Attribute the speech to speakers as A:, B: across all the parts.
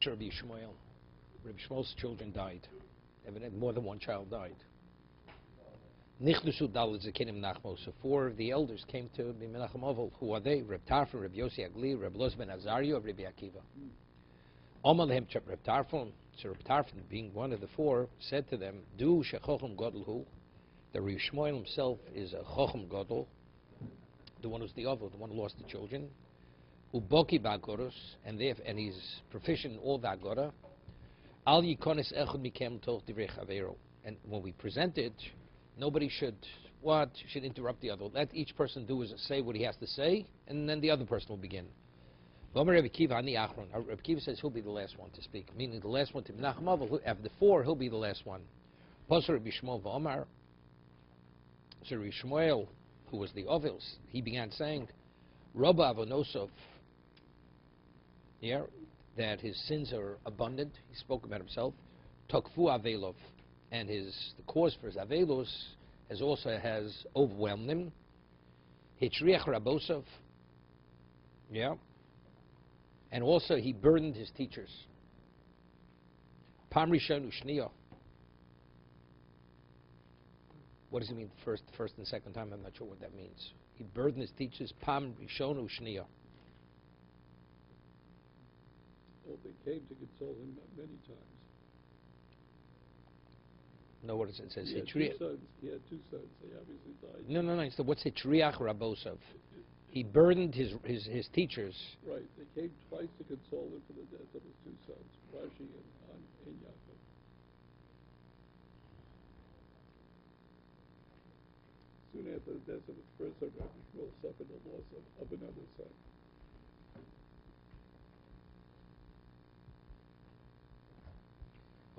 A: to Rabbi Shmuel. Rabbi Shmuel's children died. Evidently, more than one child died. Nichnusu Daled Zakinim Nachmo. So four of the elders came to Menachem Ovel. Who are they? Reb Tarfon, Reb Yossi Agli, Reb Loz ben Azariah, Rabbi Akiva. Omalhem Reb Tarfon. So Reb Tarfon, being one of the four, said to them, "Do shechochem gadol hu." The Rabbi Shmuel himself is a chochem gadol, the one who's the ovel, the one who lost the children. Uboki ba'agoros, and he's proficient in all the agora. Al yikonis echad mikem toch divrei chavero. And when we present it, nobody should interrupt the other. Let each person say what he has to say, and then the other person will begin. Rabbi Kiva says he'll be the last one to speak, meaning the last one to Menachem Ovel. Of the four, he'll be the last one. Pasur Rabbi Shmuel v'Omar. So Rabbi Shmuel, who was the Ovels, he began saying, Rabba Avonosov, that his sins are abundant. He spoke about himself. Tokfu Avelov, and the cause for his Avelos has overwhelmed him. Hitriach Rabosov, and also he burdened his teachers. Pam Rishon Ushniya. What does it mean, first and second time? I'm not sure what that means. He burdened his teachers. Pam Rishon Ushniya.
B: Well, they came to console him many times.
A: No, what does it say?
B: He had two sons. They obviously died.
A: No. So what's Hitriach Rabosov? He burdened his teachers.
B: Right. They came twice to console him for the death of his two sons, Rashi and Yaakov. Soon after the death of his first son, Rabbi Shmuel suffered the loss of another son.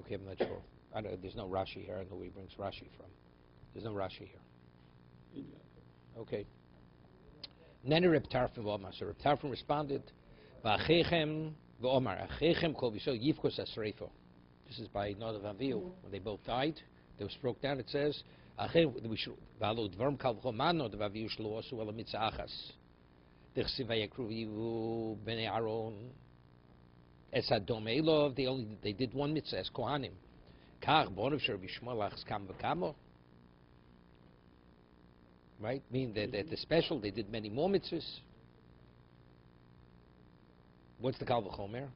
A: Okay, I'm not sure. There's no Rashi here. I don't know where he brings Rashi from. There's no Rashi here.
B: In Yaakov.
A: Okay. Nene Reb Tarfon v'Omar. So Reb Tarfon responded, "V'achechem v'Omar achechem kol v'shol yivkos asreifo." This is by Nadav Avihu. When they both died, they were broke down. It says, "Achechem v'alo dvarim kal v'chol Nadav Avihu shlo osu ela mitzah achas. Dechsiv vayakru yivu bnei Aaron es adom elov." They did one mitzvah as kohanim. Kach bonav shel Rabbi Shmuel achas kam v'kamo. Right? Meaning that the special, they did many more mitzvahs. What's the Kal V'chomer?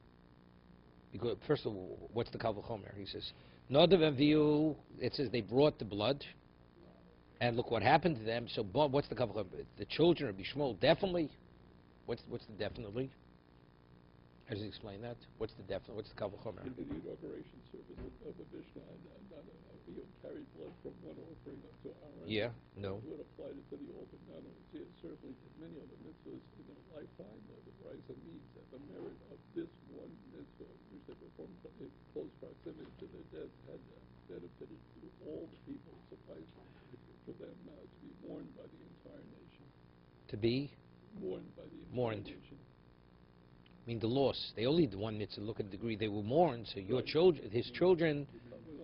A: Because first of all, what's the Kal V'chomer? He says, Nadav Avihu, it says they brought the blood, and look what happened to them. So what's the Kal V'chomer? The children of Bishmol, definitely. What's the definitely? How does he explain that? What's the definitely? What's the Kal V'chomer?
B: In the inauguration service of the Mishnah, Nadav Avihu carried blood from one offering up to Aaron.
A: Yeah, no.
B: Who had applied it to the altar. Not only he had certainly did many other mitzvahs in their lifetime. The Brisa means that the merit of this one mitzvah, which they performed in close proximity to their death, had benefited to all the people. Sufficed for them to be mourned by the entire nation.
A: To be
B: mourned by the entire nation.
A: I mean, the loss. They only did one mitzvah. Look at the degree they were mourned. So your children, his children,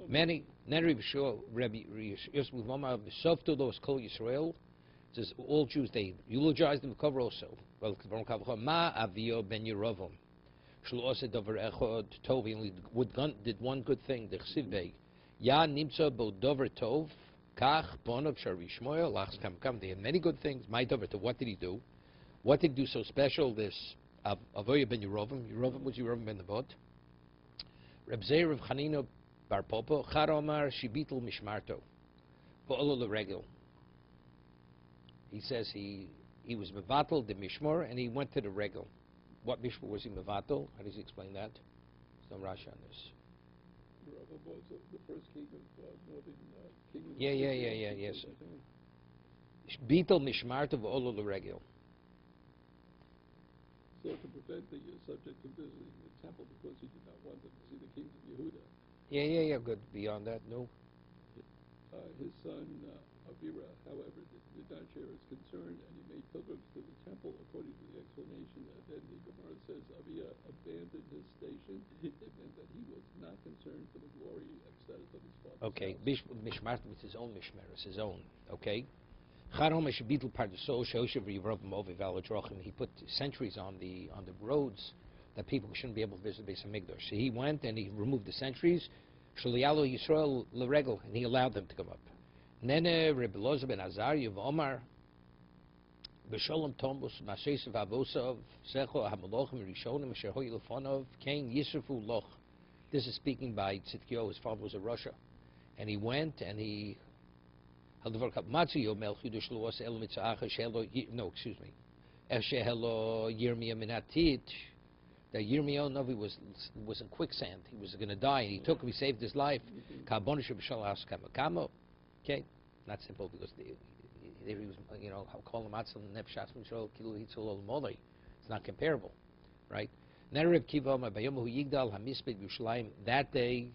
A: many. Rabbi Yosef Mama Softo those Kol Yisrael says all Jews they eulogize them cover also. Well, Ma Avio ben Yerovam Shlo Osed Dover Echod Tov. He only did one good thing. The Chsivbei Ya Nimtza Bo Dover Tov Kach Bonov Shari Shmoel Lachs Kam Kam. They had many good things. My Dover Tov. What did he do? What did he do so special? This Avoya ben Yerovam. Yerovam was Yerovam ben Nevat. Reb Zeir of Chanina Bar Popo, Charomar Shibitul Mishmarto, Bo'olo L'Regel. He says he was Mevatel the Mishmor and he went to the Regel. What Mishmor was he Mevatel? How does he explain that? There's no Rashi on this.
B: Yerovam was the first king of northern kingdom.
A: Yes. Bitul Mishmarto Bo'olo L'Regel.
B: So to prevent the subject from visiting the temple because he did not want them to see the kings of Yehuda.
A: Yeah, good. Beyond that, no.
B: His son, Avira, however, did not share his concern, and he made pilgrims to the temple, according to the explanation. Then the Gemara says Avia abandoned his station. It meant that he was not concerned for the glory and status of his father.
A: Okay, Mishmar was his own Mishmar, it's his own. Okay. He put sentries on the roads that people shouldn't be able to visit the Beis Hamikdash. So he went and he removed the sentries, Shalialo Yisrael L'Regel, and he allowed them to come up. Nene Rebbe Loza ben Azariah Omar B'Sholom Tombus Mashesav Avosov Secho Hamalochim Rishonim Asher Hoy Lefonov Kain Yisrafu Loch. This is speaking by Tzidkiyahu. His father was a Russia, and he went and he no, excuse me. Yirmiyah Minatit. That Yirmiyah Novi was in quicksand. He was going to die, and he took him. He saved his life. Okay, not simple because he was, it's not comparable, right? That day,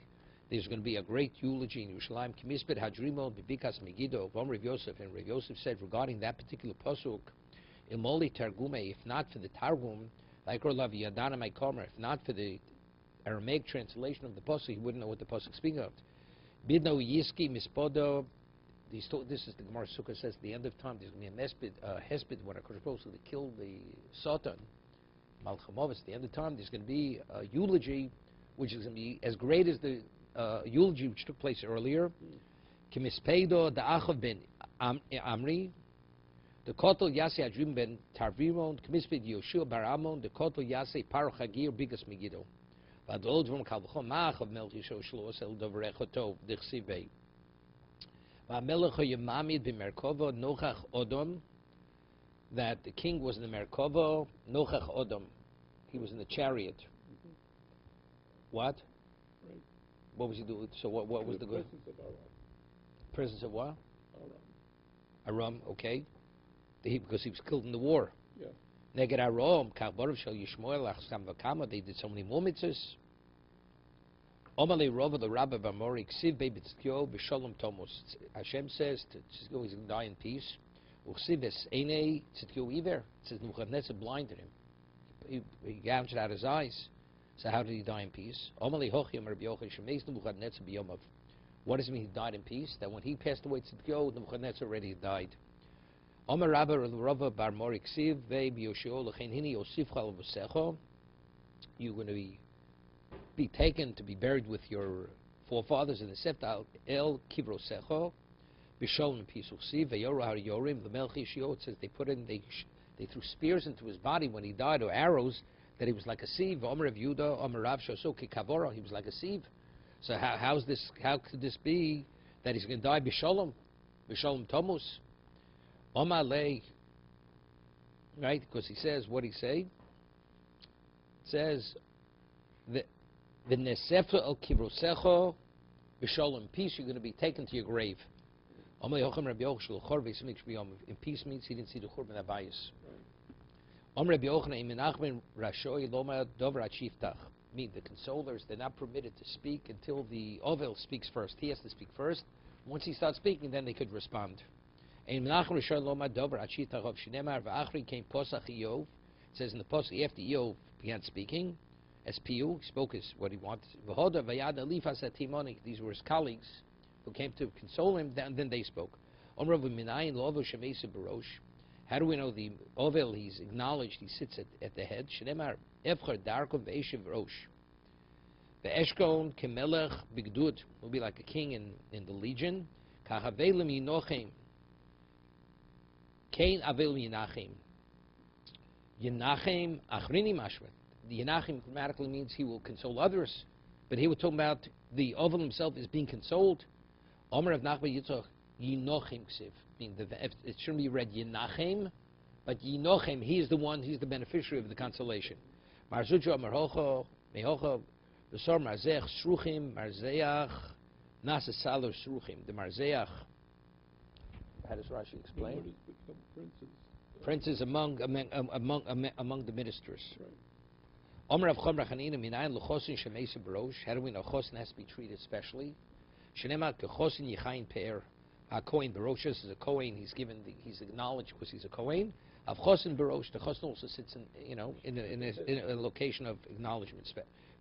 A: there's going to be a great eulogy in Yerushalayim. Kimisbet Hadrimo Bibikas Megiddo of Rav Yosef, and Rav Yosef said regarding that particular pasuk, Ilmoli Targume, if not for the Targum, like Olav Yadana Maikomer, if not for the Aramaic translation of the pasuk, he wouldn't know what the pasuk is speaking of. Bidno Yiski Mispodo. This is the Gemara Sukkah says at the end of time there's going to be a hesped when HaKadosh Baruch Hu to kill the Satan, Malchamovis. At the end of time there's going to be a eulogy which is going to be as great as the eulogy which took place earlier. Kimispeido da'achav ben Amri, the kotel yase adrim ben Tarvimon, kimisped Yoshua bar Amon, the kotel yase parchagir bigas Megiddo. Vadol dvom kalvachom ma'achav melch Yisho shlos el dovrechoto dichsivei. Va'melech yemamid b'merkova nochach odom, that the king was in the Merkova nochach odom, he was in the chariot. What?
B: Right.
A: What was he doing? So what was the good?
B: Presence of Aram.
A: Presence of what?
B: Aram.
A: Aram, okay. Because he was killed in the war.
B: Yeah.
A: Neged Aram, Ka'barov shel Yishmoel achsam v'kama, they did so many more mitzvahs. Omalei Rova the Rabbi Bamori Ksiv bebitzkyo b'sholom tomos. Hashem says to Tzidkiyahu he's going to die in pease. U'ksiv es einei Tzidkiyahu iver. It says Nebuchadnezzar blinded him. He gouged out his eyes. So how did he die in peace? What does it mean he died in peace? That when he passed away, Tzidkiyahu, Nebuchadnezzar already died. You're going to be taken to be buried with your forefathers in the Sefta El Kivrosecho. B'sholom in peace. The Melch Yishio, it says they threw spears into his body when he died, or arrows, that he was like a sieve. Omer of Yudah, Omer Rav Shoso Kikavora, he was like a sieve. So how could this be that he's going to die b'sholom tomus? Omer lei, right? Because he says what he say. It says the nesefa el kivrosecho b'sholom, peace. You're going to be taken to your grave. Omer Yocham Rabbi Yochel Chorvei Simich B'yom. In peace means he didn't see the Churban Abayis. Omer Rabbi Yochanan Imenachman Rashoy Loma Dovra Chiftach. Mean the consolers, they're not permitted to speak until the Ovel speaks first. He has to speak first. Once he starts speaking, then they could respond. Imenachman Rashoy Loma Dovra Chiftach of Shinemar V'achri came Posach Iyov. It says in the Posach after Iyov began speaking, as Piyu spoke as what he wanted. V'hoda V'yad Elifas Atimoni. These were his colleagues who came to console him. Then they spoke. Omer Minayin Lovo Shemesa Barosh. How do we know the Ovel? He's acknowledged. He sits at the head. Shnemar Evcher Darkov Ve'eshiv Rosh. Ve'eshkon Kemelech Bigdud will be like a king in the legion. Kahavelim Yinochem. Kain Avel Yinachem. Yinachem Achrini Mashvet. The Yinachem grammatically means he will console others, but here we're talking about the Ovel himself is being consoled. Omer of Nachba Yitzchak Yinochem Ksiv. It shouldn't be read Yinachem, but Yinochem, he's the beneficiary of the consolation. Marzucho Marhocho, Mehocho, Besor Marzech, Sruchim, Marzeach, Nasasalo Sruchim. The Marzeach, how does Rashi explain? Princes among the ministers. Omer of Chom Rachanina, Minayin, Lechosin, Shemesa Barosh. How do we know Chosin has to be treated specially? Shenemat, Kechosin Yichayin Pe'er. Kohen Baroshas is a Kohen. He's acknowledged because he's a Kohen. Of Chosin Barosh, the Chosin also sits in a location of acknowledgement.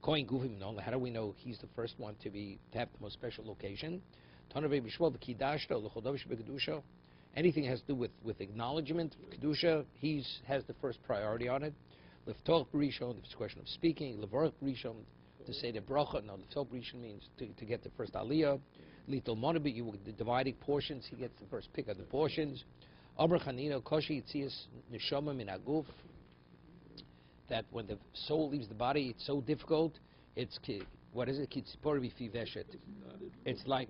A: Kohen Guvim Nong. How do we know he's the first one to have the most special location? Anything has to do with acknowledgement, kedusha, he has the first priority on it. Leftoch Rishon, if it's a question of speaking. Levorach Rishon, to say the bracha. No, Leftoch Rishon means to get the first aliyah. Little Monabi, you were dividing portions. He gets the first pick of the portions. Amr Chanino Koshi Yitzias Neshama Min Aguf. That when the soul leaves the body, it's so difficult. It's what is it? Kitzipori Vifiveshet. It's like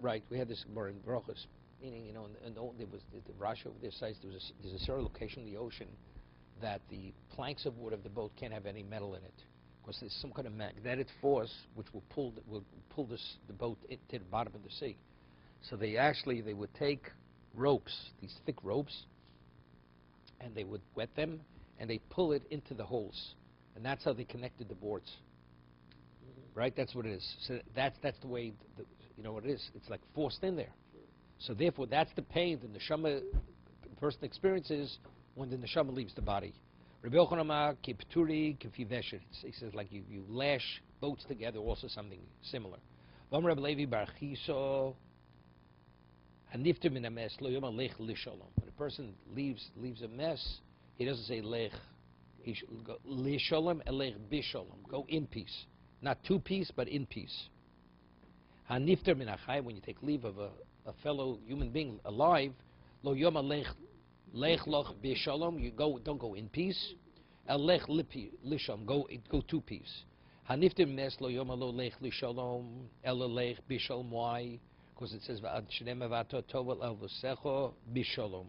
A: right. We had this more in brachas, meaning and there was the Rashi over there says there's a certain location in the ocean that the planks of wood of the boat can't have any metal in it because there's some kind of magnetic force which will pull the boat into the bottom of the sea. So they would take ropes, these thick ropes, and they would wet them and they pull it into the holes, and that's how they connected the boards. Right, that's what it is. So that's the way what it is. It's like forced in there. So therefore, that's the pain the neshama person experiences when the neshama leaves the body. Rabbi Yochanan kipturi kifiveshet. He says like you lash boats together, also something similar. When a person leaves a mess, he doesn't say lech. He should go lishalom elech bishalom. Go in peace, not to peace, but in peace. Hanifter min achai, when you take leave of a fellow human being alive, lo yom alech loch bishalom. You don't go in peace. Elech lisham, go to peace. Hanifter mes lo yom lo lech lishalom elech bishalom. Why? Because it says v'ad avato tovel el v'secho bishalom.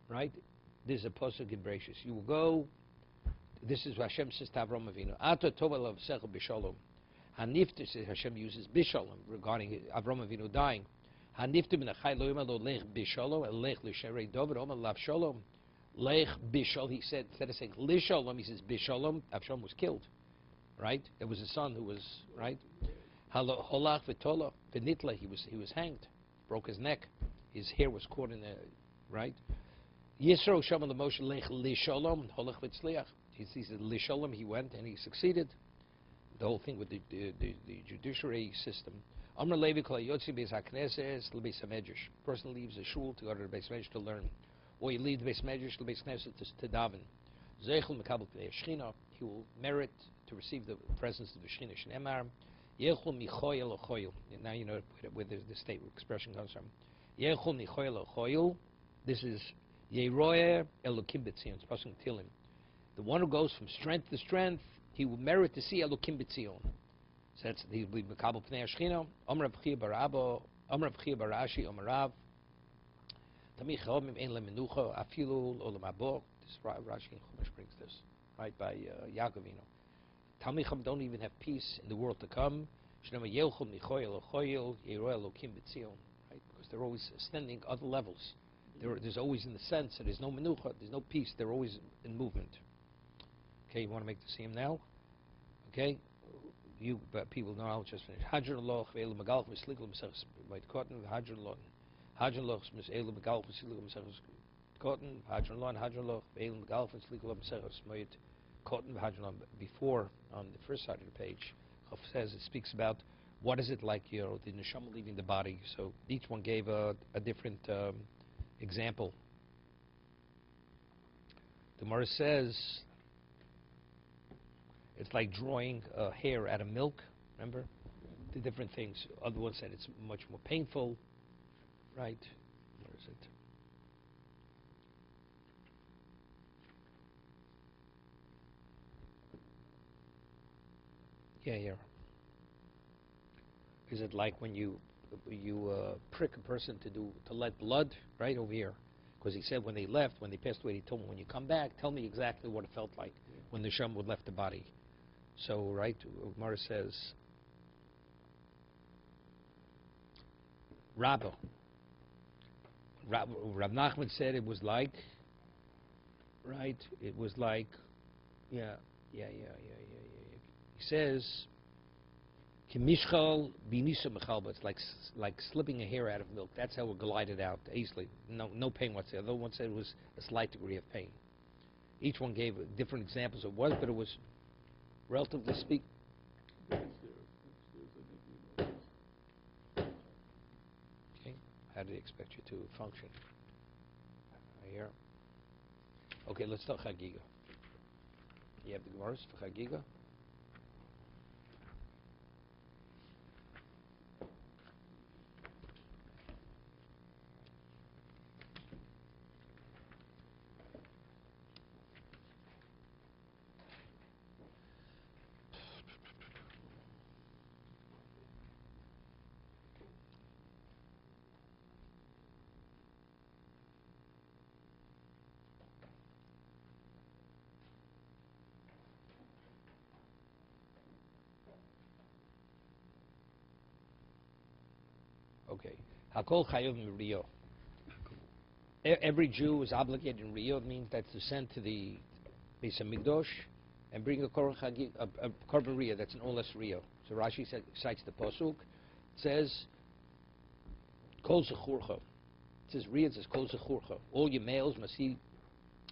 A: Right? This is a pasuk in Bereshis. You will go. This is what Hashem says to Avram Avinu. Ato tovel el v'secho bishalom. Hanifter says Hashem uses bishalom regarding Avram Avinu dying. Hanifter min achai lo yom lo lech bishalom elech l'sherei David omer lav shalom lech bishalom. He said instead of saying lishalom, he says bishalom. Avram was killed. Right? There was a son who was right. Holach v'tola v'nitla. He was hanged, broke his neck, his hair was caught in the right. Yisro shama l'moshe lech lishalom holach v'tzliach. He said lishalom. He went and he succeeded. The whole thing with the judiciary system. Amr Levi kol yotzi beis hakneses lebeis hamedrash. Person leaves a shul to go to the beis medrash to learn, or you leave the beis medrash to the beis knesset to daven. Zeichel mekabel pnei Shechina. He will merit to receive the presence of the Shechina. Shneimar yechol michoyel ochoyel. Now you know where the state expression comes from. Yechol michoyel ochoyel. This is yeroeh elokim b'tzion. It's passing Tilim. The one who goes from strength to strength, he will merit to see Elokim b'tzion. So that's he will be mekabel pnei Shechina. Amar Rabchia barabo, Amar Rabchia barashi, Amar Rav. Tamich ha'omim ein lemenucha afilu olam habo. This Rashi in Chumash brings this right by Yaakovino. Talmicham don't even have peace in the world to come. Shnema yelchol michoyel ochoyel yeroeh Elokim b'tzion. Right, because they're always ascending other levels. There's always in the sense that there's no menucha, there's no peace. They're always in movement. Okay, you want to make the same now? Okay, but people know. I'll just finish. Hadron loch ve'elu megalch mislikul mesachos moed katan. Hadron loch ve'elu megalch mislikul mesachos katan. Hadron loch ve'elu megalch mislikul mesachos moed katan. Hadron loch. Before on the first side of the page, Chaf says it speaks about what is it like, the neshama leaving the body. So each one gave a different example. The Gemara says. It's like drawing hair out of milk, remember? The different things. Other ones said it's much more painful, right? Where is it? Yeah, here. Is it like when you prick a person to let blood, right over here? Because he said when they passed away, he told me, when you come back, tell me exactly what it felt like when the neshama left the body. So, right, Gemara says, Rav Nachman said it was like, right, it was like, yeah. He says, Kimishchal binisa mechalba. It's like slipping a hair out of milk. That's how it glided out easily. No pain whatsoever. The other one said it was a slight degree of pain. Each one gave different examples of what, but it was relatively speaking. Okay, how do they expect you to function? Right here. Okay, let's start Chagiga. You have the Gemaras for Chagiga? Okay. Hakol Chayav Rio. Every Jew is obligated in Rio. It means that's to send to the Beis Hamikdash and bring a korban Rio. That's an olas Rio. So Rashi cites the pasuk. It says Kol Zechurcha. It says Rio. It says Kol Zechurcha. All your males must see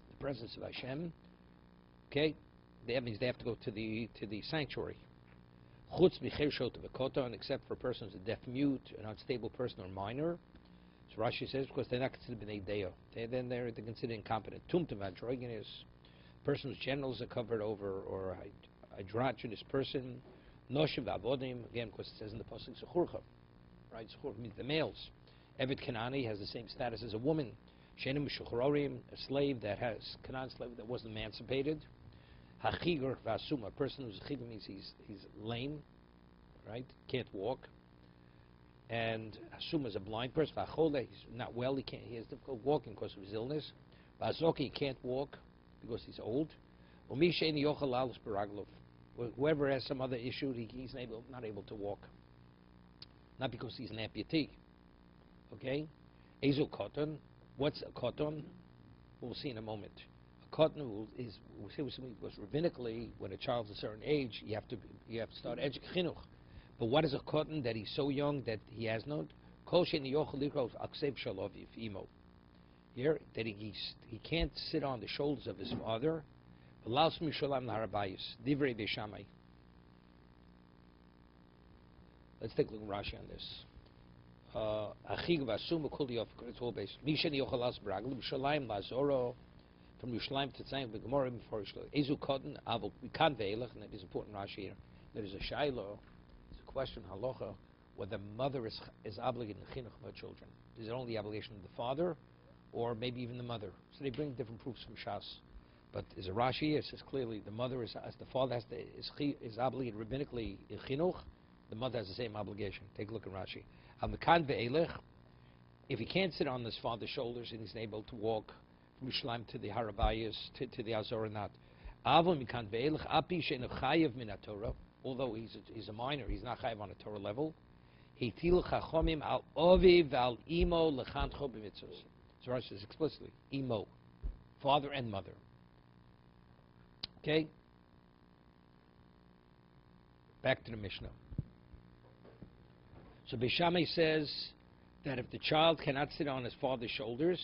A: the presence of Hashem. Okay, that means they have to go to the sanctuary. Chutz b'chershot v'koton, except for a person who's a deaf mute, an unstable person, or minor. So Rashi says because they're not considered b'nei deo. Then they're considered incompetent. Tumtum androgynous, person whose genitals are covered over, or androgynous person. Noshev avodim, again because it says in the pasuk zechurcha, right? Zechurcha means the males. Eved Kanani has the same status as a woman. Shenim mishuchrorim, a slave that has Canaan slave that wasn't emancipated. Hachigur v'asuma, a person who's a chigur means he's lame, right? Can't walk. And asuma is a blind person. V'achole, he's not well. He has difficulty walking because of his illness. V'azoki, he can't walk because he's old. Umi she'eni yochel alus b'raglov, whoever has some other issue, he's not able to walk. Not because he's an amputee. Okay? Ezu koton. What's a koton? We'll see in a moment. Cotton is because rabbinically, when a child's a certain age, you have to start chinuch. But what is a cotton that he's so young that he has not? Here, that he can't sit on the shoulders of his father. Let's take a look at Rashi on this. From Yerushalayim to Tzayim, the Gemara before Yerushalayim. Ezu Koden, Avol, we can't ve'elech, and that is important Rashi here. There is a Shailo, it's a question, halacha, whether the mother is obligated in chinuch of her children. Is it only the obligation of the father, or maybe even the mother? So they bring different proofs from Shas. But is a Rashi here, it says clearly, the mother is, as the father is obligated rabbinically in chinuch, the mother has the same obligation. Take a look at Rashi. Av mekan ve'elech, if he can't sit on his father's shoulders and he's able to walk, from Yerushalayim to the Harabayas, to the Azoranat. Although he's a minor, he's not chayav on a Torah level. So Rashi says explicitly, imo, father and mother. Okay? Back to the Mishnah. So Beis Shammai says that if the child cannot sit on his father's shoulders,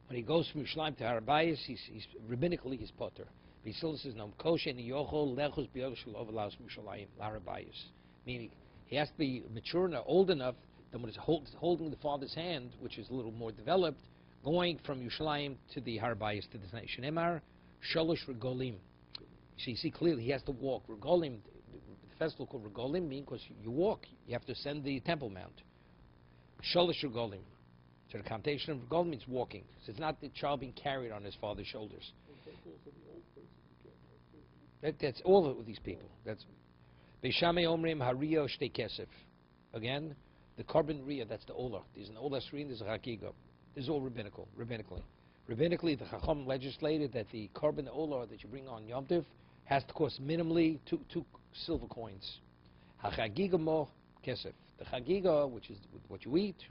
A: when he goes from Yerushalayim to Harabayas, he's rabbinically he's potter. But he still says no kosher and yochol lechus biyod shel overlaus from Yerushalayim Harabayas. Meaning he has to be mature enough, old enough that when he's holding the father's hand, which is a little more developed, going from Yerushalayim to the Harabayas to the Shnemar shalosh regolim. You see clearly he has to walk. Regolim, the festival called regolim means because you walk, you have to ascend the Temple Mount. Shalosh regolim. So the connotation of regolim means walking. So it's not the child being carried on his father's shoulders. That's all of these people. That's Beis Shammai Omrim Hariyo Shtei Kesef. Again, the korban Riyah, that's the Olah. There's an Olah Sri and there's a Hakiga. This is all rabbinically. Rabbinically, the Chacham legislated that the korban Olah that you bring on Yom Tov has to cost minimally two silver coins. HaChagiga Mo Kesef. The Chagiga, which is what you eat,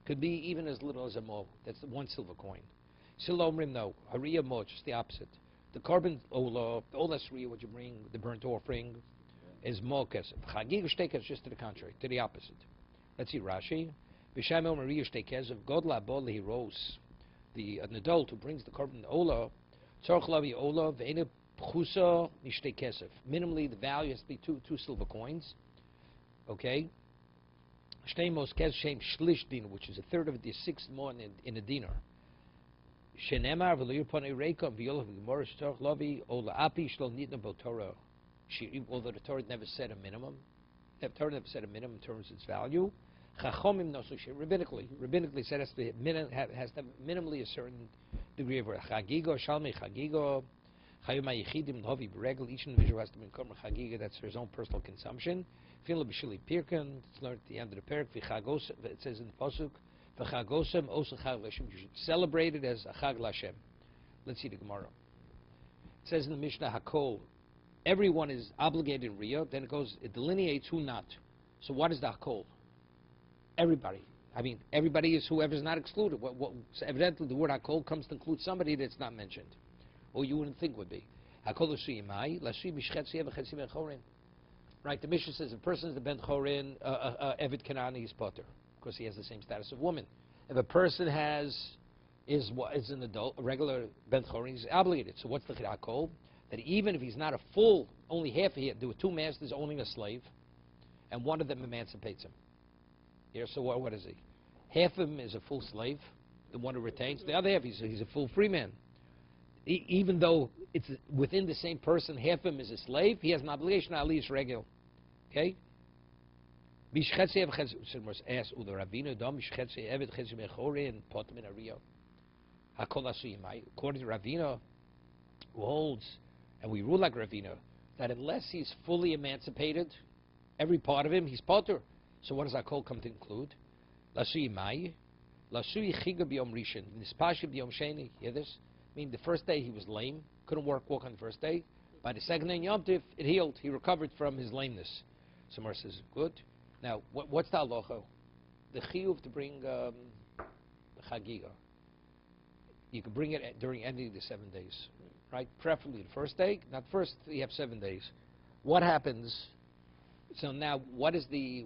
A: could be even as little as a mo. That's the 1 silver coin. Silo Omrim, no. Hariya Mo, just the opposite. The korban Olah, the Olah Sri, what you bring, the burnt offering, is mo kesef. Chagiga Shtei Kesef, just to the contrary, to the opposite. Let's see Rashi. Beis Shammai Omer Hariya Shtei Kesef, Godla Bo Lehiros. An adult who brings the korban Olah, Tzorch Lavi Olah, Ve'ena Pchusa Mishtei Kesef. Minimally, the value has to be two silver coins. Okay? Shtei Mos Kesef Shem Shlish Dinar, which is a third of the 6th more in a dinar. Shenemar v'lo yirponei reika v'yolav v'gemor shtorch lovi ola api shlo nitna b'Torah. Although the Torah never said a minimum, the Torah never said a minimum in terms of its value. Chachomim nosu rabbinically said has to have minimally a certain degree of chagigo, shalmei chagigo, chayim hayichidim novi b'regel. Each individual has to be incorporated chagiga. That's for his own personal consumption. Fila b'shili pirkan. It's learned at the end of the parak. V'chagos. It says in the pasuk, v'chagosem osa chag l'Hashem. You should celebrate it as a chag l'Hashem. Let's see the Gemara. It says in the Mishnah Hakol, everyone is obligated in Riyah. Then it delineates who not. So what is the Hakol? Everybody. I mean, everybody is whoever's not excluded. So evidently, the word Hakol comes to include somebody that's not mentioned, or you wouldn't think would be. Hakol l'suyimai, l'suy b'shchetzi evachetzi ben chorin. Right. The Mishnah says a person is the ben chorin, Eved Kanani, he's potter, because he has the same status of woman. If a person is an adult, a regular ben chorin, he's obligated. So what's the Hakol? That even if he's not a full, only half, there were two masters owning a slave, and one of them emancipates him. Here, so what is he? Half of him is a full slave, the one who retains. The other half, he's a full free man. Even though it's within the same person, half of him is a slave, he has an obligation to ali Yisregel. Okay? According to Ravina, who holds, and we rule like Ravina, that unless he's fully emancipated, every part of him, he's potter. So what does our call come to include? Lasui mai, lasui chiga b'yom rishon, nispashi b'yom sheni. Hear this? I mean, the first day he was lame, couldn't walk on the first day. By the second day in Yom Tiv, it healed. He recovered from his lameness. Somewhere says, good. Now, what's the halacha? The chiyuv to bring the chagiga. You can bring it during any of the 7 days, right? Preferably the first day. Not first, you have 7 days. What happens? So now, what is the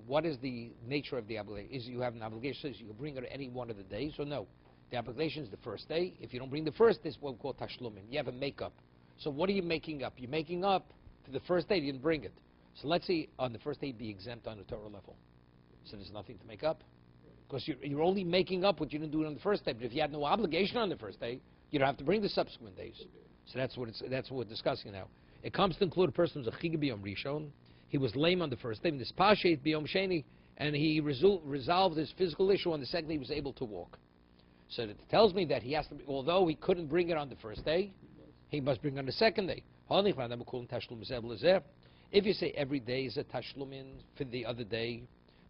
A: nature of the obligation? Is you have an obligation, says you can bring it any one of the days, or no? The obligation is the first day. If you don't bring the first, this is what we call tashlumim. You have a makeup. So what are you making up? You're making up for the first day, you didn't bring it. So let's say on the first day be exempt on the Torah level. So there's nothing to make up. Because you're only making up what you didn't do on the first day. But if you had no obligation on the first day, you don't have to bring the subsequent days. So that's what we're discussing now. It comes to include a person who's a chiga b'yom rishon. He was lame on the first day, nispashet b'yom sheni, and he resolved his physical issue on the second day. He was able to walk. So it tells me that he has to, although he couldn't bring it on the first day, he must bring it on the second day. If you say every day is a tashlumin for the other day,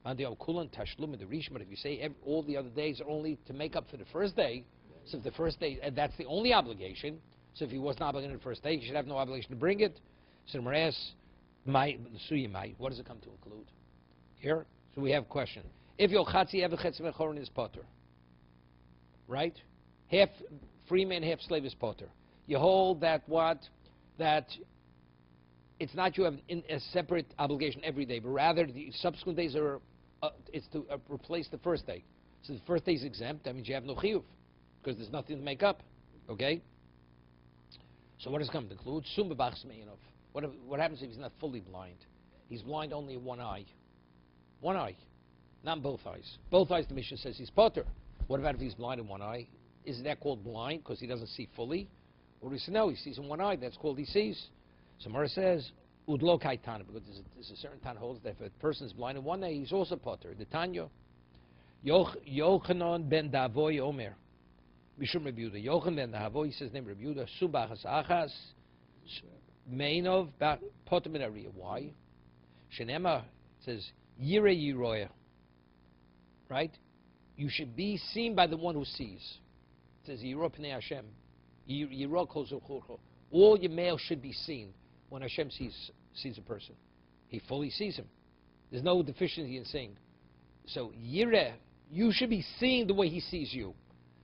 A: but if you say all the other days are only to make up for the first day, so if the first day, that's the only obligation, so if he wasn't obligated on the first day, he should have no obligation to bring it. So what does it come to include? Here, so we have a question. If your chatzi ever chetzi mechorin is potter, right? Half free man, half slave is potter. You hold that that it's not you have a separate obligation every day, but rather the subsequent days are it's to replace the first day. So the first day is exempt. That means you have no chiyuv because there's nothing to make up. Okay. So what does it come to include? What happens if he's not fully blind? He's blind only in one eye. One eye. Not in both eyes. Both eyes, the Mishnah says he's potter. What about if he's blind in one eye? Is that called blind because he doesn't see fully? Or do we say, no, he sees in one eye. That's called he sees. So Mara says, Udlo Kaitana, because there's a certain Tan holds that if a person is blind in one eye, he's also potter. The Tanya. Yochanan ben Davoy Omer. Mishum Rebuda. Yochanan ben Davoy, he says name Rebuda. Subachas Achas. Mainov potter min Ariya. Why? Shenema says, Yire Yiroya. Right? You should be seen by the one who sees. It says, Yiro Pnei Hashem. Yiro Kozuchurcho. All your males should be seen when Hashem sees a person. He fully sees him. There's no deficiency in seeing. So, Yireh, you should be seeing the way he sees you.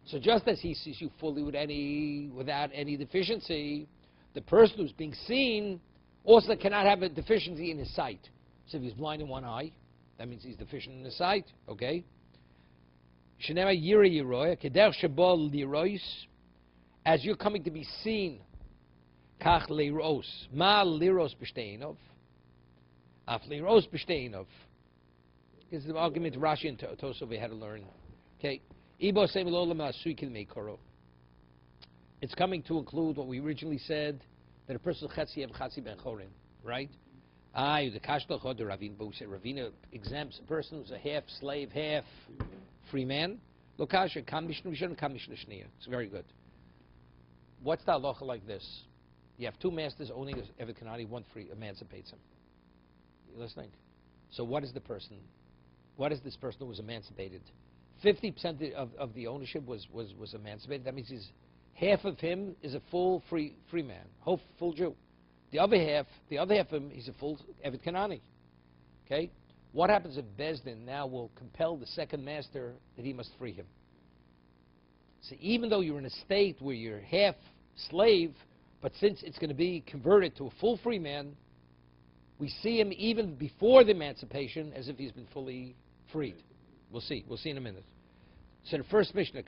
A: So just as he sees you fully without any deficiency, the person who's being seen also cannot have a deficiency in his sight. So if he's blind in one eye, that means he's deficient in his sight. Okay? Shenema Yireh Yiroya, Keder Shabol Lirois, as you're coming to be seen, Kach Liros, Ma Liros B'Shteinov, Af Liros B'Shteinov. This is the argument Rashi and Tosov we had to learn. Okay. Ibo Sem Lolam Asui Kil Meikoro. It's coming to include what we originally said, that a person chetzi ev chetzi ben chorin, right? The kashtal chod the ravin, but we said Ravina exempts a person who's a half slave, half free man. Lokasha kam mishnu rishon, kam mishnu shniya. It's very good. What's the halacha like this? You have two masters owning Eved Kanani, one free emancipates him. You listening? So what is the person? What is this person who was emancipated? 50% of the ownership was emancipated. That means half of him is a full free man, full Jew. The other half of him, he's a full Eved Kanani. Okay? What happens if Bezdin now will compel the second master that he must free him? So even though you're in a state where you're half slave, but since it's going to be converted to a full free man, we see him even before the emancipation as if he's been fully freed. We'll see. We'll see in a minute. So the first Mishnah, a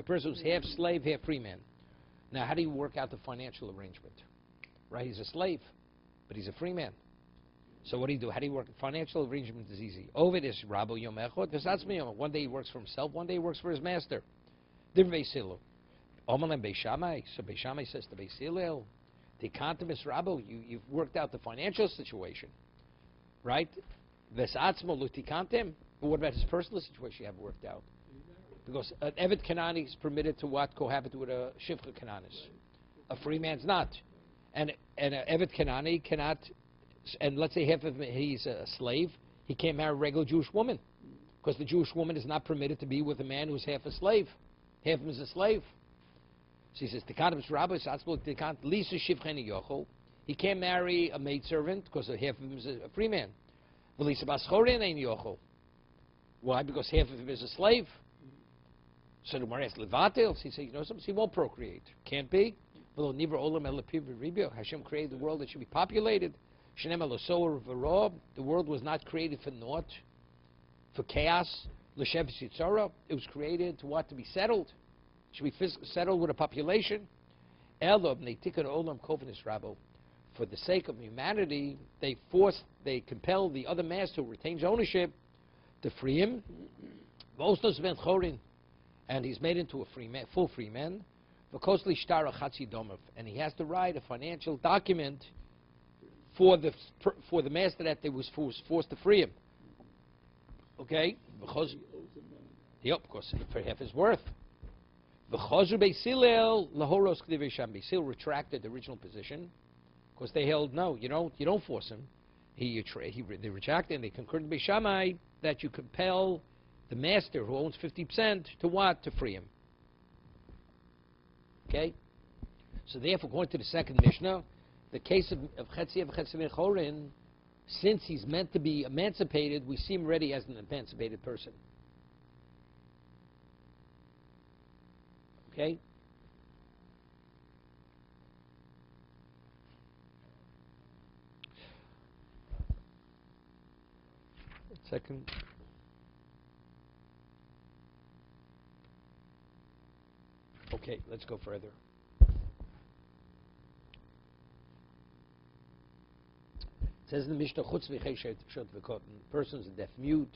A: person who's half slave, half free man. Now, how do you work out the financial arrangement? Right? He's a slave, but he's a free man. So what do you do? How do you work? Financial arrangement is easy. Ovid is Rabo Yom Echad. One day he works for himself, one day he works for his master. Different Beisilu. Omalim Beishamai. So Beishamai says to Beisilel, Tikantimis Rabo, you've worked out the financial situation. Right? Vesatzmo Lutikantem. But what about his personal situation you have worked out? Because an Eved Kanani is permitted to what? Cohabit with a Shivcha Kananis. A free man's not. And an Eved Kanani cannot, and let's say half of him, he's a slave, he can't marry a regular Jewish woman. Because the Jewish woman is not permitted to be with a man who's half a slave. Half of him is a slave. So he says, he can't marry a maidservant because half of him is a free man. Why? Because half of him is a slave. So the Gemara asks, Levatil? He says, you know something? He won't procreate. Can't be. Hashem created the world that should be populated. The world was not created for naught, for chaos. It was created to what? To be settled. It should be settled with a population. For the sake of humanity, they compel the other master who retains ownership to free him. And he's made into a free man, full free man. And he has to write a financial document for the master that they was forced to free him. Okay? Because because for half his worth. Beisil retracted the original position because they held no, you don't force him. They retracted and they concurred with Beishamai that you compel the master who owns 50% to what? To free him. Okay? So therefore, according to the second Mishnah, the case of Chetzi Chorin, since he's meant to be emancipated, we see him already as an emancipated person. Okay? Second. Okay, let's go further. It says in the Mishnah, person's a deaf mute,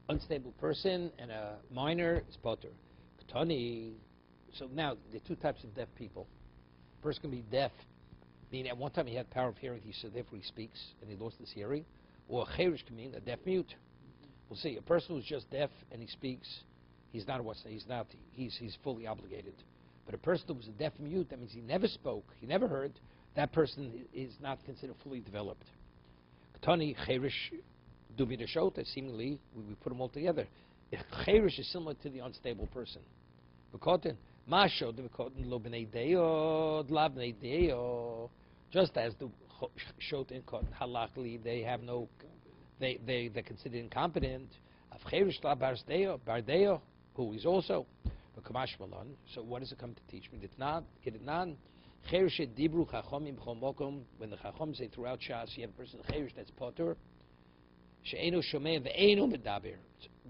A: unstable person, and a minor is potter. Ketani. So now, there are two types of deaf people. A person can be deaf, meaning at one time he had power of hearing, so therefore he speaks, and he lost his hearing. Or a cherish can mean a deaf mute. We'll see. A person who's just deaf and he speaks, he's fully obligated. But a person who was a deaf mute, that means he never spoke, he never heard, that person is not considered fully developed. Ketani, cherish, duvidashota, seemingly, we put them all together. Cherish is similar to the unstable person. V'kotin, masho, v'kotin lo b'nei deo, dla b'nei deo. Just as the shot and kotin, halachli, they have no, they're considered incompetent. Of cherish la bardeo, who is also v'kamash malon. So what does it come to teach me? When the Chacham say throughout Shas, you have a person cherish that's potter. She'enu shomei ve'enu medaber.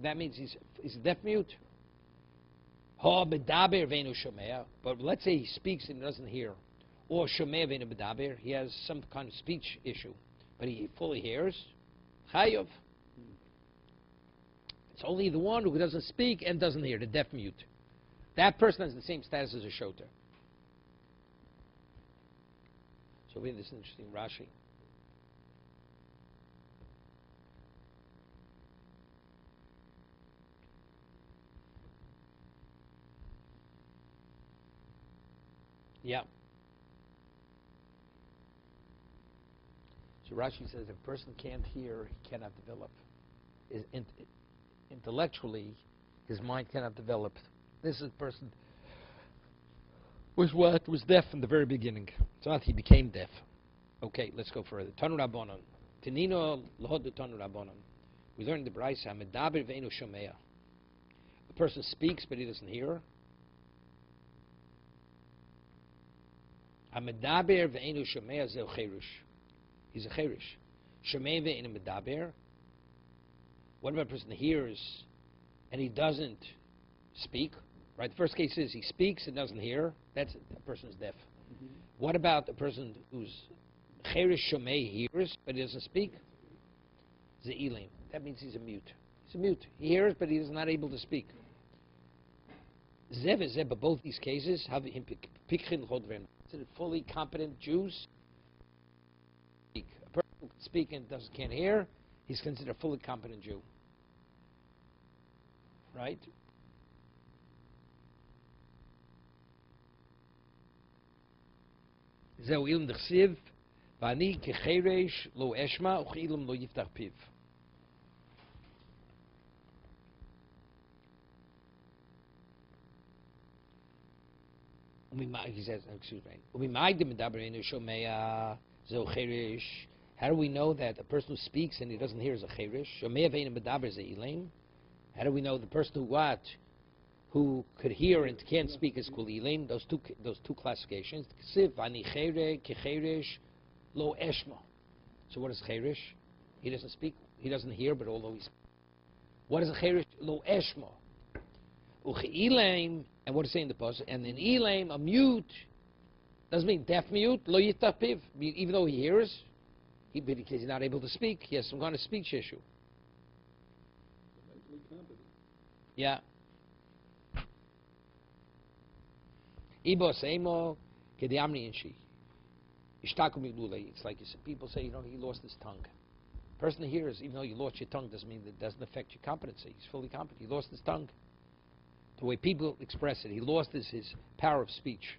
A: That means he's a deaf mute. Ha medaber ve'enu shomei. But let's say he speaks and doesn't hear, or shomei ve'enu medaber. He has some kind of speech issue, but he fully hears. Chayav. It's only the one who doesn't speak and doesn't hear, the deaf mute. That person has the same status as a shoter. So we have this interesting Rashi. Yeah. So Rashi says if a person can't hear, he cannot develop. Intellectually, his mind cannot develop. This is a person was deaf from the very beginning. It's not he became deaf. Okay, let's go further. Tanu Rabbanon. Tenino lohodu Tanu Rabbanon. We learned the Brayse, Medaber ve'enu shomea. A person speaks, but he doesn't hear. Medaber ve'enu shomea zeu cherush. He's a cherush. Shomea ve'enu medaber. What about a person hears and he doesn't speak? Right. The first case is he speaks and doesn't hear. That person is deaf. Mm-hmm. What about a person who's cherush shomei hears but he doesn't speak? Ze'ilim. That means he's a mute. He's a mute. He hears but he is not able to speak. Zev is but both these cases have him pikchin chodvem. Considered fully competent Jews. A person who can speak and can't hear, he's considered a fully competent Jew. Right? זהו אילם דכסיב, ואני כחירש לא אשמע, וכאילם לא יפתח פיו. He says, excuse me. How do we know that a person who speaks and he doesn't hear is a chirish? How do we know the person who what? Who could hear and can't speak is kol ilim? Those two classifications. So what is chirish? He doesn't speak. He doesn't hear, but although he's. What is a chirish? Lo eshma. Uchi'ilim, and what is saying the pasuk? And in ilim, a mute doesn't mean deaf mute. Lo yiftach piv. Even though he hears, because he's not able to speak, he has some kind of speech issue. Yeah. It's like you said, people say, he lost his tongue. Person hears, even though you lost your tongue, doesn't mean that it doesn't affect your competency. He's fully competent. He lost his tongue. The way people express it, he lost his power of speech.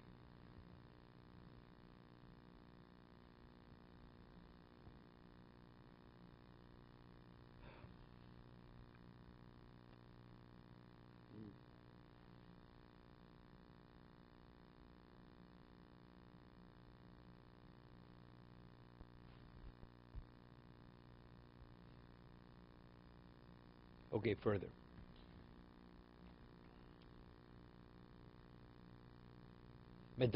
A: Okay, further. That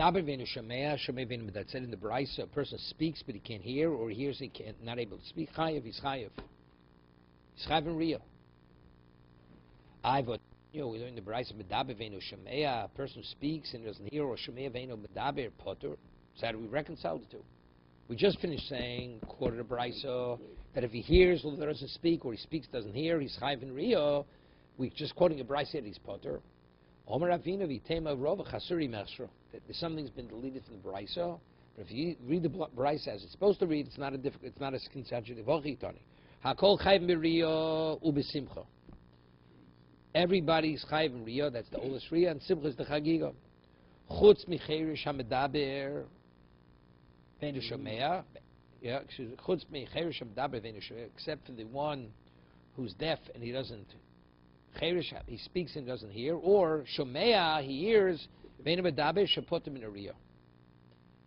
A: said in the Brayse, a person speaks but he can't hear, or he hears he not able to speak. Chayev, he's chayev. He's chayev in Rio. We learn in the Brayse, a person who speaks and doesn't hear, or shemea veinu medaber potter. So how do we reconcile the two? We just finished saying, quoted a Brayse, that if he hears or doesn't speak, or he speaks doesn't hear, he's chayev in Rio. We just quoting a Brayse that he's potter. That something's been deleted from the Brayse, but if you read the Brayse as it's supposed to read, it's not a consecutive. Everybody's chayv in Riyah, that's the oldest Riyah, and Simcha is the Chagiga. Chutz micherish hamedaber veinu shomea. Yeah, chutz micherish hamedaber veinu shomea, except for the one who's deaf and he doesn't. Cherish, he speaks and doesn't hear, or shomea, he hears. Veinu medaber shapotim in a Riyah.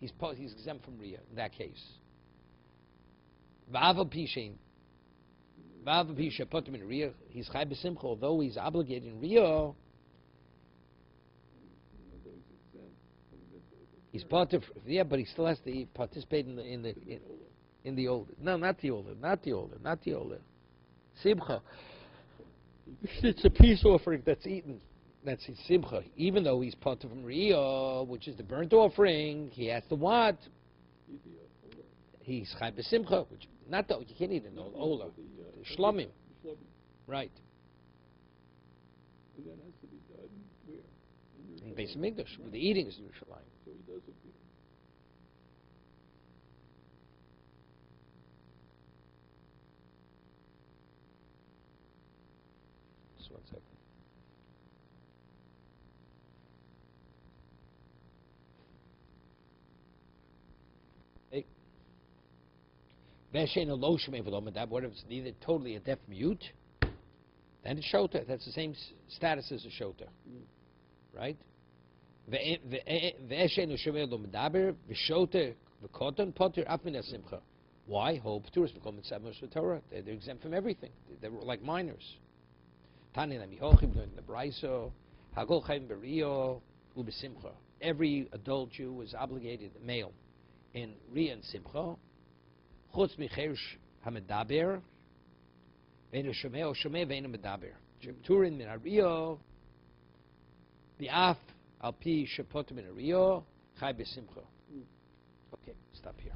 A: He's exempt from Riyah in that case. V'aval pishin. V'aval pishin shapotim in Riyah. He's chai b'simcha, although he's obligated in Riyah. He's part of, yeah, but he still has to participate in the older. No, not the older. Simcha. It's a peace offering that's eaten. That's his simcha. Even though he's part of Riyah, which is the burnt offering, he has to what? He's chai b'simcha, which not the, you can't eat an ola. The shlomim. Right.
B: And that has to be done where?
A: In Beis Hamikdash, where the eating is Yerushalayim.
B: So he does it there.
A: Just 1 second. Hey. What if it's neither totally a deaf mute? Then it's shota. That's the same status as a shota. Right? Why? They're exempt from everything. They're like minors. Every adult Jew is obligated, male, in Riyah and Simcha. Chutz micherush hamedaber, ve'enu shomeh shomeh ve'enu medaber. Turin min hariyah, bi'af al pi shepotem min hariyah, chai b'simcha. Okay, stop here.